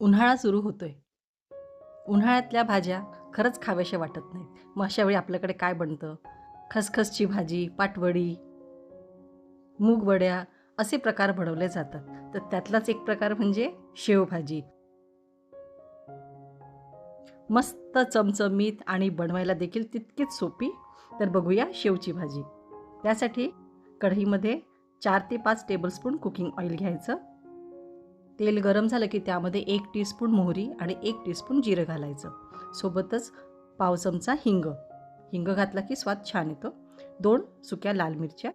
उन्हाळा सुरू होतोय. उन्हाळ्यातल्या भाज्या खरंच खाव्याशा वाटत नाहीत. मग अशा वेळी आपल्याकडे काय बनतं? खसखसची भाजी, पाटवडी, मूगवड्या असे प्रकार बनवले जातात. तर त्यातलाच एक प्रकार म्हणजे शेवभाजी. मस्त चमचमीत आणि बनवायला देखील तितकीच सोपी. तर बघूया शेवची भाजी. त्यासाठी कढईमध्ये 4 ते 5 टेबलस्पून कुकिंग ऑइल घ्यायचं. तेल गरम झालं की त्यामध्ये 1 टीस्पून मोहरी आणि 1 टीस्पून जिरं घालायचं. सोबतच पाव चमचा हिंग. हिंग घातला की स्वाद छान येतो. 2 सुक्या लाल मिरच्या,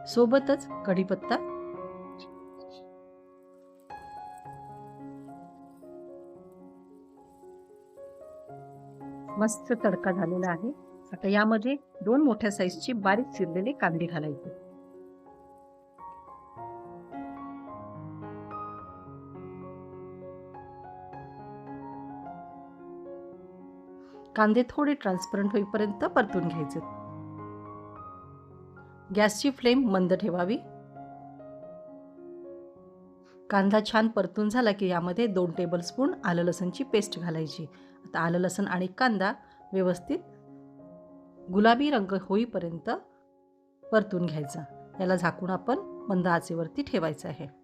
सोबतच कढीपत्ता, मस्त तडका झालेला आहे. आता यामध्ये 2 मोठ्या साईजची बारीक चिरलेले कांदे घालायचे. कांदे थोडे ट्रान्सपरंट होईपर्यंत परतून घ्यायचे. गॅसची फ्लेम मंद ठेवावी. कांदा छान परतून झाला की यामध्ये 2 टेबलस्पून आलं लसणची पेस्ट घालायची. आता आलं लसण आणि कांदा व्यवस्थित गुलाबी रंग होईपर्यंत परतून घ्यायचा. याला झाकून आपण मंद आचेवरती ठेवायचं आहे.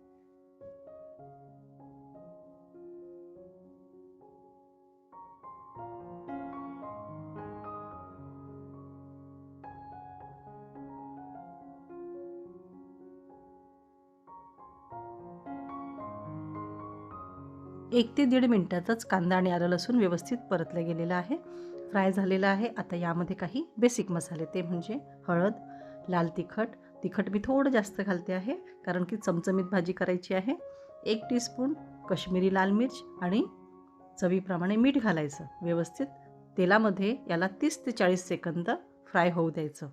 एक ते 1.5 मिनिटातच कांदा आणि आलं लसूण व्यवस्थित परतलं गेलेलं आहे, फ्राय झालेलं आहे. आता यामध्ये काही बेसिक मसाले, ते म्हणजे हळद, लाल तिखट. तिखट मी थोडं जास्त घालते आहे कारण की चमचमीत भाजी करायची आहे. 1 टीस्पून कश्मीरी लाल मिर्च आणि चवीप्रमाणे मीठ घालायचं. व्यवस्थित तेलामध्ये याला 30 ते 40 सेकंद फ्राय होऊ द्यायचं.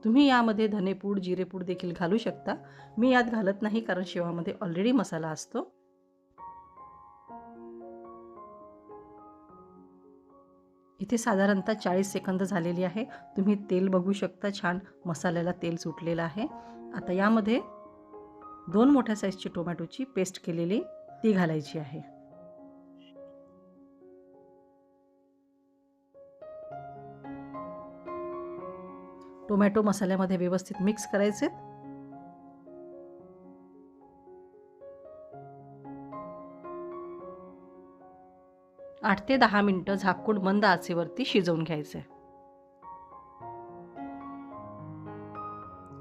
तुम्ही यामध्ये धनेपूड, जिरेपूड देखील घालू शकता. मी यात घालत नाही कारण शेवामध्ये ऑलरेडी मसाला असतो. इथे साधारणतः 40 सेकंद झालेली आहे. तुम्ही तेल बघू शकता, छान मसाल्याला तेल सुटलेलं आहे. आता यामध्ये 2 मोठ्या साईजची टोमॅटोची पेस्ट केलेली ती घालायची आहे. टोमॅटो मसाल्यामध्ये व्यवस्थित मिक्स करायचे. 8 ते 10 मिनिटं झाकून मंद आचेवरती शिजवून घ्यायचे.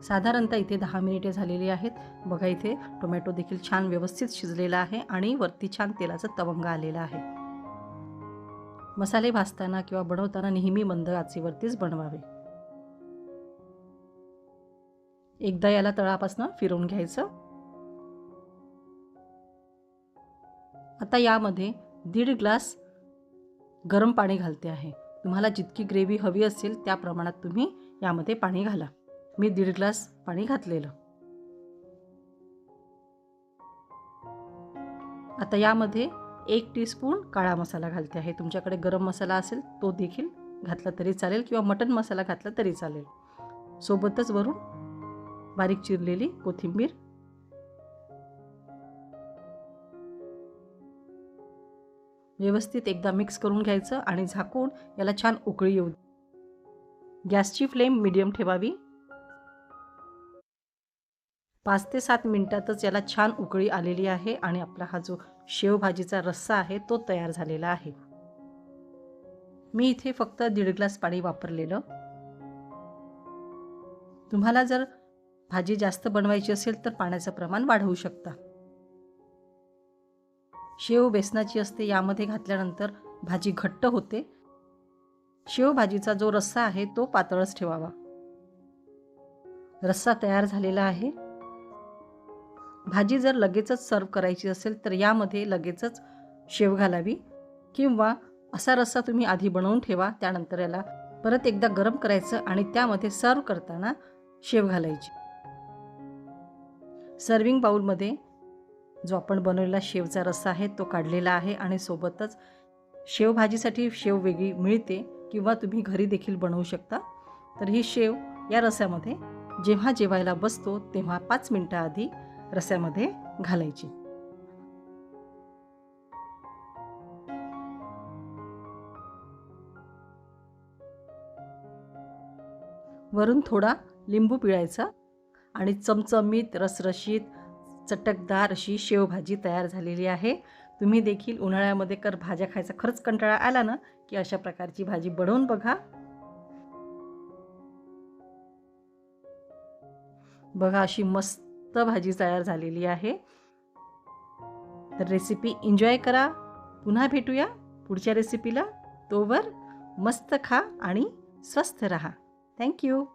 साधारणतः इथे 10 मिनिटे झालेली आहेत. बघा, इथे टोमॅटो देखील छान व्यवस्थित शिजलेला आहे आणि वरती छान तेलाचा तवंग आलेला आहे. मसाले भाजताना किंवा बनवताना नेहमी मंद आचेवरतीच बनवावे. एकदा याला तळापासून फिरवून घ्यायचं. आता यामध्ये 1.5 ग्लास गरम पाणी घालते आहे. तुम्हाला जितकी ग्रेव्ही हवी असेल त्या प्रमाणात तुम्ही यामध्ये पाणी घाला. मी 1.5 ग्लास पाणी घातलेलं. आता यामध्ये 1 टीस्पून काळा मसाला घालते आहे. तुमच्याकडे गरम मसाला असेल तो देखील घातला तरी चालेल किंवा मटण मसाला घातला तरी चालेल. सोबतच वरून बारीक चिरलेली कोथिंबीर. व्यवस्थित एकदा मिक्स करून घ्यायचं आणि झाकून याला छान उकळी येऊ. गॅसची फ्लेम मीडियम ठेवावी. 5 ते 7 मिनिटातच याला छान उकळी आलेली आहे आणि आपला हा जो शेवभाजीचा रस्सा आहे तो तयार झालेला आहे. मी इथे फक्त 1.5 ग्लास पाणी वापरलेलं. तुम्हाला जर भाजी जास्त बनवायची असेल तर पाण्याचं प्रमाण वाढवू शकता. शेव बेसनाची असते, यामध्ये घातल्यानंतर भाजी घट्ट होते. शेवभाजीचा जो रस्सा आहे तो पातळच ठेवावा. रस्सा तयार झालेला आहे. भाजी जर लगेचच सर्व करायची असेल तर यामध्ये लगेचच शेव घालावी किंवा असा रस्सा तुम्ही आधी बनवून ठेवा, त्यानंतर याला परत एकदा गरम करायचं आणि त्यामध्ये सर्व करताना शेव घालायची. सर्विंग बाउलमध्ये जो आपण बनवलेला शेवचा रस्सा आहे तो काढलेला आहे आणि सोबतच शेवभाजीसाठी शेव वेगळी मिळते किंवा तुम्ही घरी देखील बनवू शकता. तर ही शेव या रस्स्यामध्ये जेव्हा जेवायला बसतो तेव्हा 5 मिनिटं आधी रस्स्यामध्ये घालायची. वरून थोडा लिंबू पिळायचा आणि चमचमीत रसरशीत चटकदार अशी शेवभाजी तयार झालेली आहे. तुम्ही देखील उन्हाळ्यामध्ये भाज्या खायचा खरंच कंटाळा आला ना की अशा प्रकारची भाजी बनवून बघा. बघा अशी मस्त भाजी तयार झालेली आहे. तर रेसिपी एन्जॉय करा. पुन्हा भेटूया पुढच्या रेसिपीला. तोवर मस्त खा आणि स्वस्थ रहा. थँक्यू.